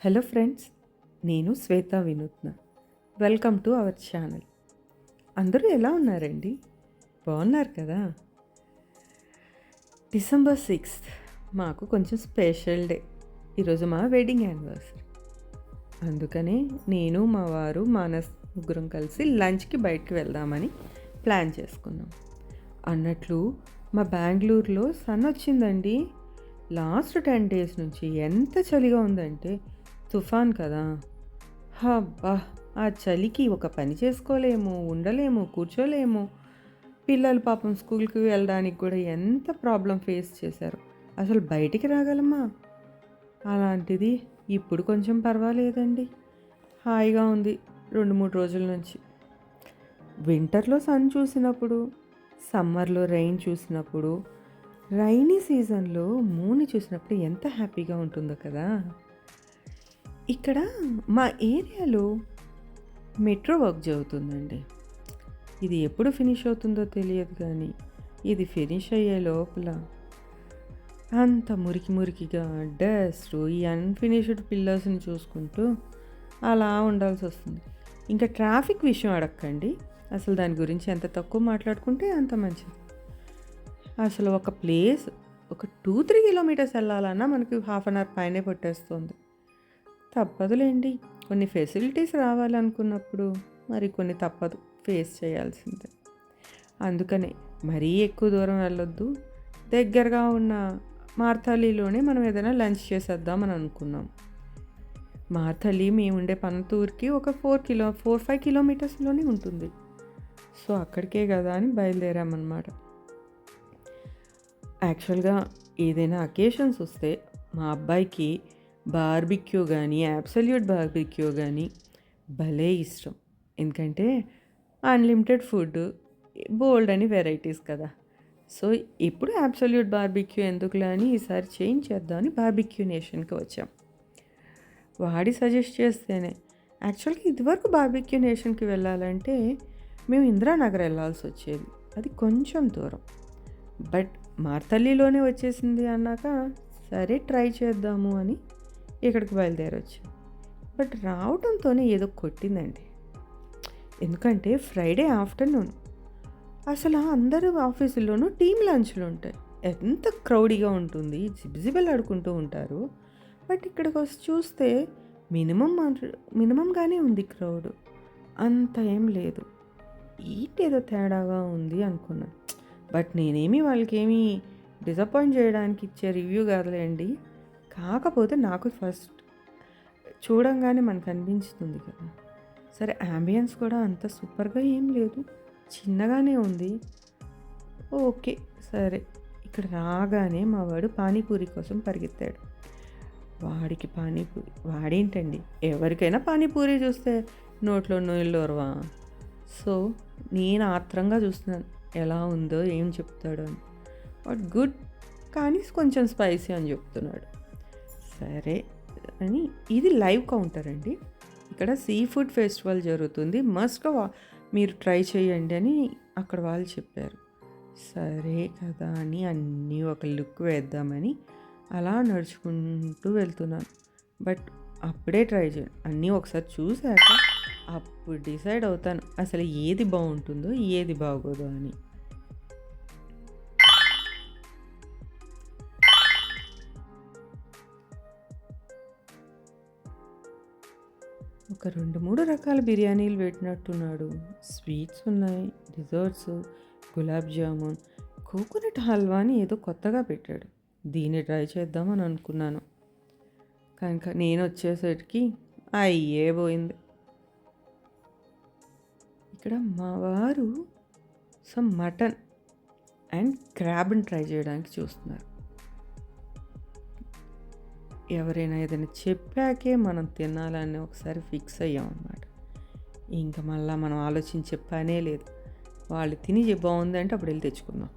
Hello friends, నేను శ్వేత వినూత్న. Welcome to our channel. అందరూ ఎలా ఉన్నారండి? బాగున్నారు కదా? డిసెంబర్ 6th మాకు కొంచెం స్పెషల్ డే. ఈరోజు మా వెడ్డింగ్ యానివర్సరీ. అందుకనే నేను, మా వారు, మానస్ ముగ్గురం కలిసి లంచ్కి బయటికి వెళ్దామని ప్లాన్ చేసుకున్నాం. అన్నట్లు మా బెంగళూరులో సన్ వచ్చిందండి. లాస్ట్ 10 days నుంచి ఎంత చలిగా ఉందంటే, తుఫాన్ కదా. అబ్బా! ఆ చలికి ఒక పని చేసుకోలేము, ఉండలేము, కూర్చోలేము. పిల్లలు పాపం స్కూల్కి వెళ్ళడానికి కూడా ఎంత ప్రాబ్లం ఫేస్ చేశారు. అసలు బయటికి రాగలమా? అలాంటిది ఇప్పుడు కొంచెం పర్వాలేదండి. హాయిగా ఉంది 2-3 రోజుల నుంచి. వింటర్లో సన్ చూసినప్పుడు, సమ్మర్లో రెయిన్ చూసినప్పుడు, రైనీ సీజన్లో మూన్ చూసినప్పుడు ఎంత హ్యాపీగా ఉంటుందో కదా. ఇక్కడ మా ఏరియాలో మెట్రో వర్క్ జరుగుతుందండి. ఇది ఎప్పుడు ఫినిష్ అవుతుందో తెలియదు, కానీ ఇది ఫినిష్ అయ్యే లోపల అంత మురికి మురికిగా డస్ట్, ఈ అన్ఫినిష్డ్ పిల్లర్స్ని చూసుకుంటూ అలా ఉండాల్సి వస్తుంది. ఇంకా ట్రాఫిక్ విషయం అడగండి. అసలు దాని గురించి ఎంత తక్కువ మాట్లాడుకుంటే అంత మంచిది. అసలు ఒక ప్లేస్ ఒక 2-3 kilometers వెళ్ళాలన్నా మనకి 1/2 hour పైనే పట్టేస్తుంది. తప్పదులేండి, కొన్ని ఫెసిలిటీస్ రావాలనుకున్నప్పుడు మరి కొన్ని తప్పదు, ఫేస్ చేయాల్సిందే. అందుకనే మరీ ఎక్కువ దూరం వెళ్ళొద్దు, దగ్గరగా ఉన్న మార్తాలిలోనే మనం ఏదైనా లంచ్ చేసేద్దామని అనుకున్నాం. మార్తాలి మేము ఉండే పనతూరుకి ఒక 4-5 kilometersలోనే ఉంటుంది. సో అక్కడికే కదా అని బయలుదేరామన్నమాట. యాక్చువల్గా ఏదైనా అకేషన్స్ వస్తే మా అబ్బాయికి బార్బిక్యూ కానీ, అబ్సల్యూట్ బార్బిక్యూ కానీ భలే ఇష్టం. ఎందుకంటే అన్లిమిటెడ్ ఫుడ్, బోల్డ్ అని వెరైటీస్ కదా. సో ఇప్పుడు అబ్సల్యూట్ బార్బిక్యూ ఎందుకులే అని ఈసారి చేంజ్ చేద్దామని బార్బిక్యూ నేషన్కి వచ్చాం. వాడి సజెస్ట్ చేస్తేనే. యాక్చువల్గా ఇదివరకు బార్బిక్యూ నేషన్కి వెళ్ళాలంటే మేము ఇందిరానగర్ వెళ్ళాల్సి వచ్చేది. అది కొంచెం దూరం. బట్ మార్తల్లిలోనే వచ్చేసింది అన్నాక సరే ట్రై చేద్దాము అని ఇక్కడికి బయలుదేరొచ్చు. బట్ రావడంతోనే ఏదో కొట్టిందండి. ఎందుకంటే ఫ్రైడే ఆఫ్టర్నూన్ అసలు అందరూ ఆఫీసుల్లోనూ టీమ్ లంచ్లు ఉంటాయి. ఎంత క్రౌడీగా ఉంటుంది, జిబిజిబిలాడుకుంటూ ఉంటారు. బట్ ఇక్కడికి వచ్చి చూస్తే మినిమంగానే ఉంది క్రౌడ్, అంత ఏం లేదు. ఏదో తేడాగా ఉంది అనుకున్నాను. బట్ నేనేమి వాళ్ళకేమీ డిసప్పాయింట్ చేయడానికి ఇచ్చే రివ్యూ కాదులేండి. కాకపోతే నాకు ఫస్ట్ చూడంగానే మనకు అనిపించుతుంది కదా. సరే, యాంబియన్స్ కూడా అంత సూపర్గా ఏం లేదు, చిన్నగానే ఉంది. ఓకే సరే. ఇక్కడ రాగానే మా వాడు పానీపూరి కోసం పరిగెత్తాడు. వాడికి పానీపూరి, వాడేంటండి, ఎవరికైనా పానీపూరి చూస్తే నోట్లో నోళ్ళోరవా. సో నేను ఆత్రంగా చూస్తున్నాను ఎలా ఉందో, ఏం చెప్తాడు అని. బట్ గుడ్, కానీ కొంచెం స్పైసీ అని చెప్తున్నాడు. సరే అని, ఇది లైవ్ కౌంటర్ అండి. ఇక్కడ సీ ఫుడ్ ఫెస్టివల్ జరుగుతుంది, మస్ట్గా మీరు ట్రై చేయండి అని అక్కడ వాళ్ళు చెప్పారు. సరే కదా అని అన్నీ ఒక లుక్ వేద్దామని అలా నడుచుకుంటూ వెళ్తున్నాను. బట్ అప్పుడే ట్రై చేయండి, అన్నీ ఒకసారి చూశాక అప్పుడు డిసైడ్ అవుతాను అసలు ఏది బాగుంటుందో ఏది బాగోదో అని. ఒక 2-3 రకాల బిర్యానీలు పెట్టినట్టున్నాడు. స్వీట్స్ ఉన్నాయి, డిజర్ట్స్, గులాబ్ జామున్, కోకోనట్ హల్వా అని ఏదో కొత్తగా పెట్టాడు. దీన్ని ట్రై చేద్దామని అనుకున్నాను. కనుక నేను వచ్చేసరికి అయ్యే పోయింది. ఇక్కడ మా వారు సమ్ మటన్ అండ్ క్రాబ్ని ట్రై చేయడానికి చూస్తున్నారు. ఎవరైనా ఏదైనా చెప్పాకే మనం తినాలని ఒకసారి ఫిక్స్ అయ్యాం అన్నమాట. ఇంకా మళ్ళీ మనం ఆలోచించే పనే లేదు. వాళ్ళు తిని బాగుందంటే అప్పుడు వెళ్ళి తెచ్చుకుందాం.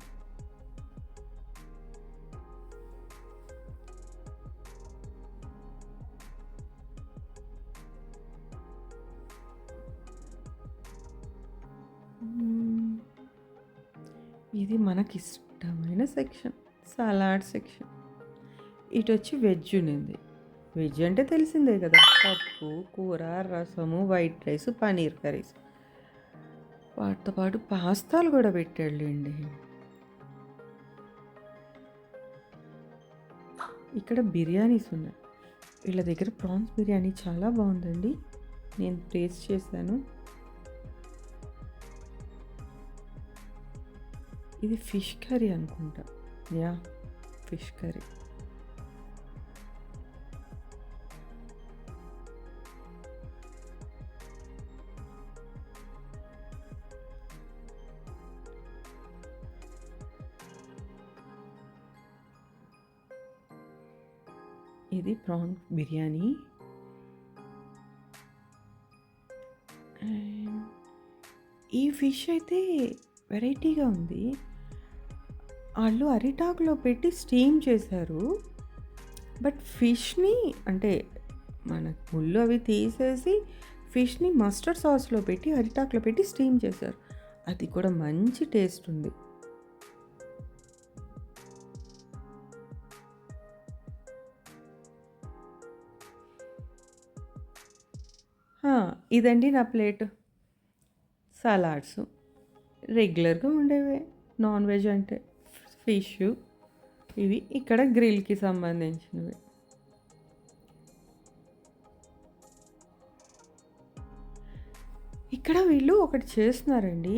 ఇది మనకి ఇష్టమైన సెక్షన్, సలాడ్ సెక్షన్. ఇటు వచ్చి వెజ్ ఉన్నింది. వెజ్ అంటే తెలిసిందే కదా, పప్పు కూర రసము వైట్ రైస్ పనీర్ కర్రీస్, వాటితో పాటు పాస్తాలు కూడా పెట్టాడులేండి. ఇక్కడ బిర్యానీస్ ఉన్నాయి. వీళ్ళ దగ్గర ప్రాన్స్ బిర్యానీ చాలా బాగుందండి, నేను టేస్ట్ చేశాను. ఇది ఫిష్ కర్రీ అనుకుంటా, యా ఫిష్ కర్రీ. ఇది ప్రాన్ బిర్యానీ. అండ్ ఈ ఫిష్ అయితే వెరైటీగా ఉంది. వాళ్ళు అరిటాకులో పెట్టి స్టీమ్ చేశారు. బట్ ఫిష్ని అంటే మన ముళ్ళు అవి తీసేసి ఫిష్ని మస్టర్డ్ సాస్లో పెట్టి అరిటాకులో పెట్టి స్టీమ్ చేశారు. అది కూడా మంచి టేస్ట్ ఉంది. ఇదండి నా ప్లేట్. సలాడ్స్ రెగ్యులర్గా ఉండేవే, నాన్ వెజ్ అంటే ఫిష్, ఇవి ఇక్కడ గ్రిల్కి సంబంధించినవి. ఇక్కడ వీళ్ళు ఒకటి చేస్తున్నారండి,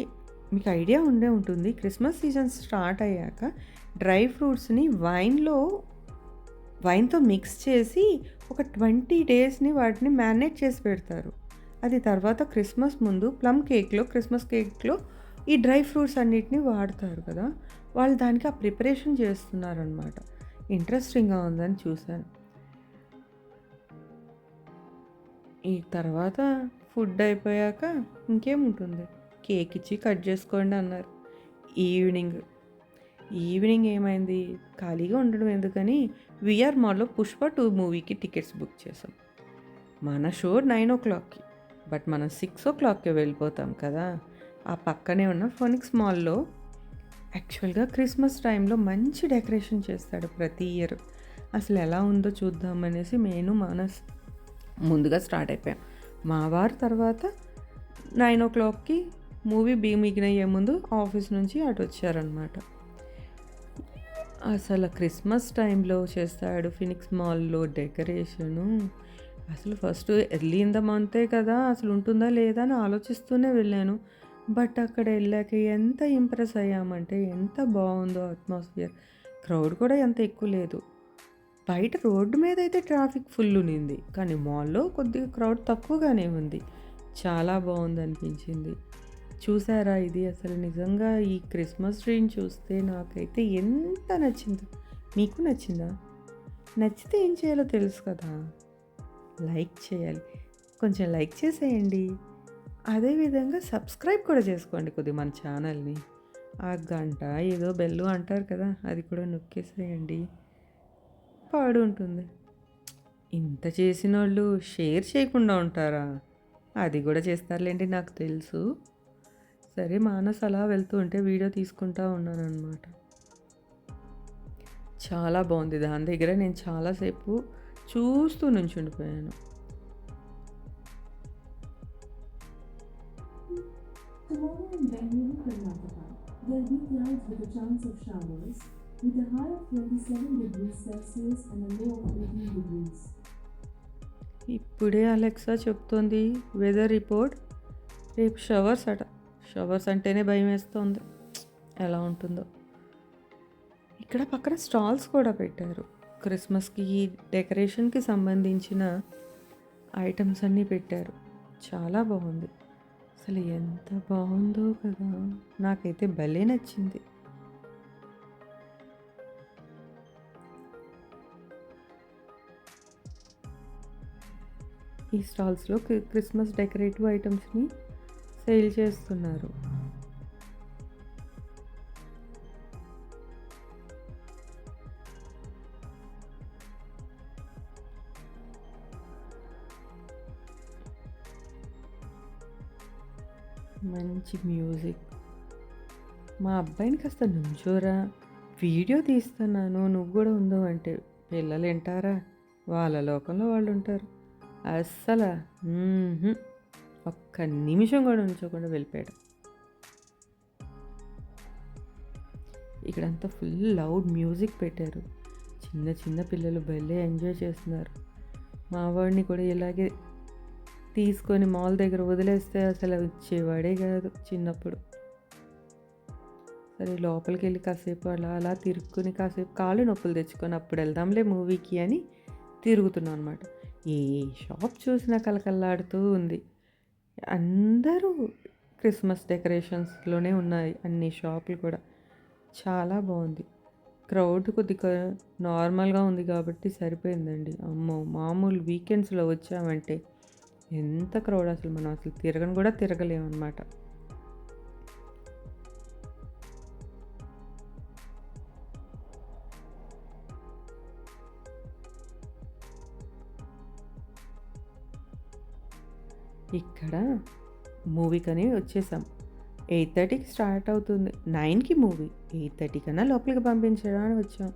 మీకు ఐడియా ఉండే ఉంటుంది. క్రిస్మస్ సీజన్ స్టార్ట్ అయ్యాక డ్రై ఫ్రూట్స్ని వైన్తో మిక్స్ చేసి ఒక 20 డేస్ని వాటిని మ్యారినేట్ చేసి పెడతారు. అది తర్వాత క్రిస్మస్ ముందు క్రిస్మస్ కేక్లో ఈ డ్రై ఫ్రూట్స్ అన్నిటిని వాడతారు కదా, వాళ్ళు దానికి ఆ ప్రిపరేషన్ చేస్తున్నారనమాట. ఇంట్రెస్టింగ్గా ఉందని చూశాను. ఈ తర్వాత ఫుడ్ అయిపోయాక ఇంకేముంటుంది, కేక్ ఇచ్చి కట్ చేసుకోండి అన్నారు. ఈవినింగ్ ఏమైంది, ఖాళీగా ఉండడం ఎందుకని విఆర్ మాల్లో పుష్ప 2 మూవీకి టికెట్స్ బుక్ చేసాం. మన షో 9 o'clockకి, బట్ మనం 6 o'clockకి వెళ్ళిపోతాం కదా. ఆ పక్కనే ఉన్న ఫోనిక్స్ మాల్లో యాక్చువల్గా క్రిస్మస్ టైంలో మంచి డెకరేషన్ చేస్తాడు ప్రతి ఇయర్. అసలు ఎలా ఉందో చూద్దామనేసి మానస్ ముందుగా స్టార్ట్ అయిపోయాం. మా వారు తర్వాత 9 o'clockకి మూవీ బిగిన్ అయ్యే ముందు ఆఫీస్ నుంచి అటు వచ్చారనమాట. అసలు క్రిస్మస్ టైంలో చేస్తాడు ఫినిక్స్ మాల్లో డెకరేషను. అసలు ఫస్ట్ ఎర్లీ ఇన్ ద మంతే కదా, అసలు ఉంటుందా లేదా అని ఆలోచిస్తూనే వెళ్ళాను. బట్ అక్కడ వెళ్ళాక ఎంత ఇంప్రెస్ అయ్యామంటే ఎంత బాగుందో అట్మాస్ఫియర్. క్రౌడ్ కూడా ఎంత ఎక్కువ లేదు. బయట రోడ్డు మీద అయితే ట్రాఫిక్ ఫుల్ ఉన్నింది, కానీ మాల్లో కొద్దిగా క్రౌడ్ తక్కువగానే ఉంది. చాలా బాగుంది అనిపించింది. చూసారా, ఇది అసలు నిజంగా ఈ క్రిస్మస్ ట్రీని చూస్తే నాకైతే ఎంత నచ్చిందో. మీకు నచ్చిందా? నచ్చితే ఏం చేయాలో తెలుసు కదా, లైక్ చేయాలి, కొంచెం లైక్ చేసేయండి. అదేవిధంగా సబ్స్క్రైబ్ కూడా చేసుకోండి కొద్దిగా మన ఛానల్ని. ఆ గంట ఏదో బెల్లు అంటారు కదా, అది కూడా నొక్కేసేయండి, పాడుంటుంది. ఇంత చేసిన వాళ్ళు షేర్ చేయకుండా ఉంటారా? అది కూడా చేస్తారులేండి, నాకు తెలుసు. సరే, మానస్ అలా వెళ్తూ ఉంటే వీడియో తీసుకుంటా ఉన్నానన్నమాట. చాలా బాగుంది. దాని దగ్గర నేను చాలాసేపు చూస్తూ నుంచుండిపోయాను. ఇప్పుడే అలెక్సా చెప్తోంది వెదర్ రిపోర్ట్, రేపు షవర్స్ అట. షవర్స్ అంటేనే భయం వేస్తుంది, ఎలా ఉంటుందో. ఇక్కడ పక్కన స్టాల్స్ కూడా పెట్టారు. క్రిస్మస్కి డెకరేషన్కి సంబంధించిన ఐటమ్స్ అన్నీ పెట్టారు. చాలా బాగుంది. అసలు ఎంత బాగుందో కదా, నాకైతే భలే నచ్చింది. ఈ స్టాల్స్లో క్రిస్మస్ డెకరేటివ్ ఐటమ్స్ని సేల్ చేస్తున్నారు. మంచి మ్యూజిక్. మా అబ్బాయిని కాస్త నుంచోరా, వీడియో తీస్తున్నాను, నువ్వు కూడా ఉందో అంటే పిల్లలు వింటారా? వాళ్ళ లోకంలో వాళ్ళు ఉంటారు. అస్సలు ఒక్క నిమిషం కూడా ఉంచకుండా వెళ్ళిపోయాడు. ఇక్కడంతా ఫుల్ లౌడ్ మ్యూజిక్ పెట్టారు. చిన్న చిన్న పిల్లలు భలే ఎంజాయ్ చేస్తున్నారు. మా వాడిని కూడా ఇలాగే తీసుకొని మాల్ దగ్గర వదిలేస్తే అసలు వచ్చేవాడే కాదు చిన్నప్పుడు. సరే లోపలికి వెళ్ళి కాసేపు అలా అలా తిరుక్కుని కాసేపు కాళ్ళు నొప్పులు తెచ్చుకొని అప్పుడు వెళ్దాంలే మూవీకి అని తిరుగుతున్నాం అనమాట. ఏ షాప్ చూసినా కలకల్లాడుతూ ఉంది. అందరూ క్రిస్మస్ డెకరేషన్స్లోనే ఉన్నాయి అన్ని షాపులు కూడా. చాలా బాగుంది. క్రౌడ్ కొద్దిగా నార్మల్గా ఉంది కాబట్టి సరిపోయిందండి. అమ్మో మామూలు వీకెండ్స్లో వచ్చామంటే ఎంత క్రౌడ్, అసలు మనం అసలు తిరగను కూడా తిరగలేమన్నమాట. ఇక్కడ మూవీకని వచ్చేసాం. 8:30కి స్టార్ట్ అవుతుంది. 9కి మూవీ. 8:30 కన్నా లోపలికి పంపించడానికి వచ్చాం.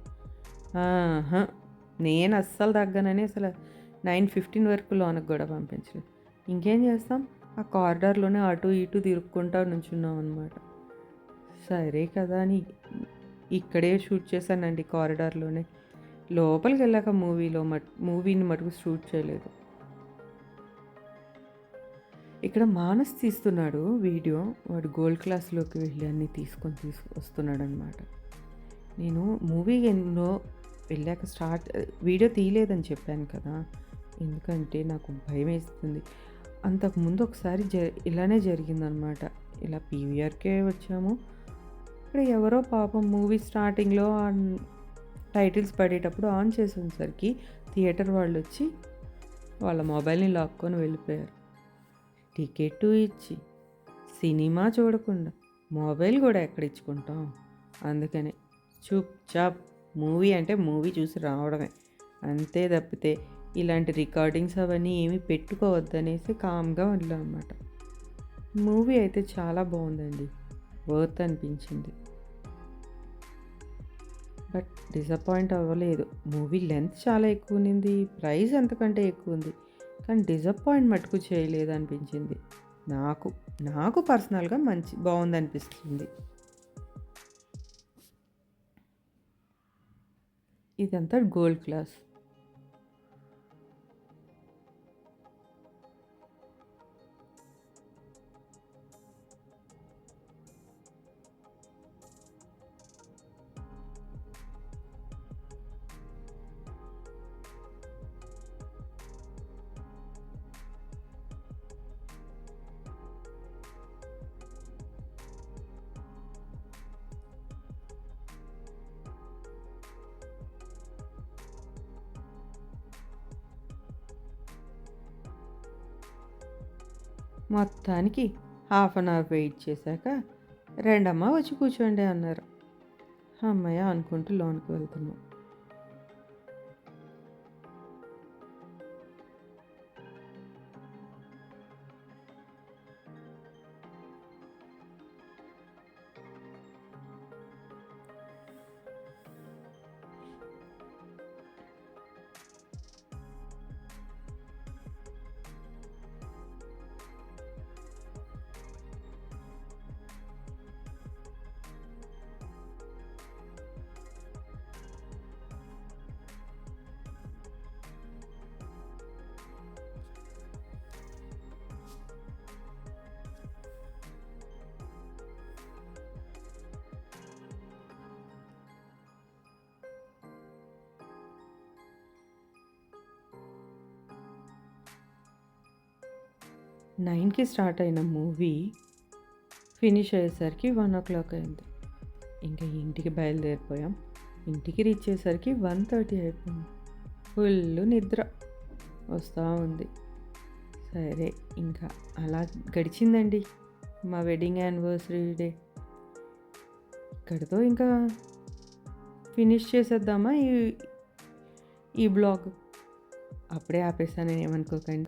నేను అస్సలు తగ్గనని అసలు 9:15 వరకు లోనకి కూడా పంపించలేదు. ఇంకేం చేస్తాం, ఆ కారిడార్లోనే అటు ఇటు తిరుక్కుంటా నుంచున్నాం అనమాట. సరే కదా అని ఇక్కడే షూట్ చేశానండి కారిడార్లోనే. లోపలికి వెళ్ళాక మూవీని మటుకు షూట్ చేయలేదు. ఇక్కడ మానస్ తీస్తున్నాడు వీడియో. వాడు గోల్డ్ క్లాస్లోకి వెళ్ళి అన్నీ వస్తున్నాడు అనమాట. నేను మూవీ ఎన్నో వెళ్ళాక వీడియో తీయలేదని చెప్పాను కదా, ఎందుకంటే నాకు భయం వేస్తుంది. అంతకుముందు ఒకసారి ఇలానే జరిగిందనమాట. ఇలా పీవీఆర్కే వచ్చాము. ఇక్కడ ఎవరో పాపం మూవీ స్టార్టింగ్లో టైటిల్స్ పడేటప్పుడు ఆన్ చేసేసరికి థియేటర్ వాళ్ళు వచ్చి వాళ్ళ మొబైల్ని లాక్కొని వెళ్ళిపోయారు. టికెట్ ఇచ్చి సినిమా చూడకుండా మొబైల్ కూడా ఎక్కడ ఇచ్చుకుంటాం. అందుకనే చాప్ మూవీ అంటే మూవీ చూసి రావడమే, అంతే తప్పితే ఇలాంటి రికార్డింగ్స్ అవన్నీ ఏమీ పెట్టుకోవద్దనేసి కామ్గా వెళ్ళాం అన్నమాట. మూవీ అయితే చాలా బాగుందండి, వర్త్ అనిపించింది. బట్ డిసప్పాయింట్ అవ్వలేదు. మూవీ లెంత్ చాలా ఎక్కువ ఉంది, ప్రైస్ అంతకంటే ఎక్కువ ఉంది, కానీ డిసప్పాయింట్ మటుకు చేయలేదు అనిపించింది నాకు పర్సనల్గా బాగుంది అనిపిస్తుంది. ఇదంతా గోల్డ్ క్లాస్. మొత్తానికి 1/2 అవర్ వెయిట్ చేశాక రెండమ్మ వచ్చి కూర్చోండి అన్నారు. అమ్మయ్య అనుకుంటూ లోనికి వెళ్తున్నాం. నైన్కి స్టార్ట్ అయిన మూవీ ఫినిష్ అయ్యేసరికి 1 o'clock అయింది. ఇంకా ఇంటికి బయలుదేరిపోయాం. ఇంటికి రీచ్ అయ్యేసరికి 1:30 అయిపోయింది. ఫుల్ నిద్ర వస్తూ ఉంది. సరే ఇంకా అలా గడిచిందండి మా వెడ్డింగ్ యానివర్సరీ డే. ఇక్కడితో ఇంకా ఫినిష్ చేసేద్దామా ఈ బ్లాగ్. అప్పుడే ఆపేసాను, ఏమనుకోకండి.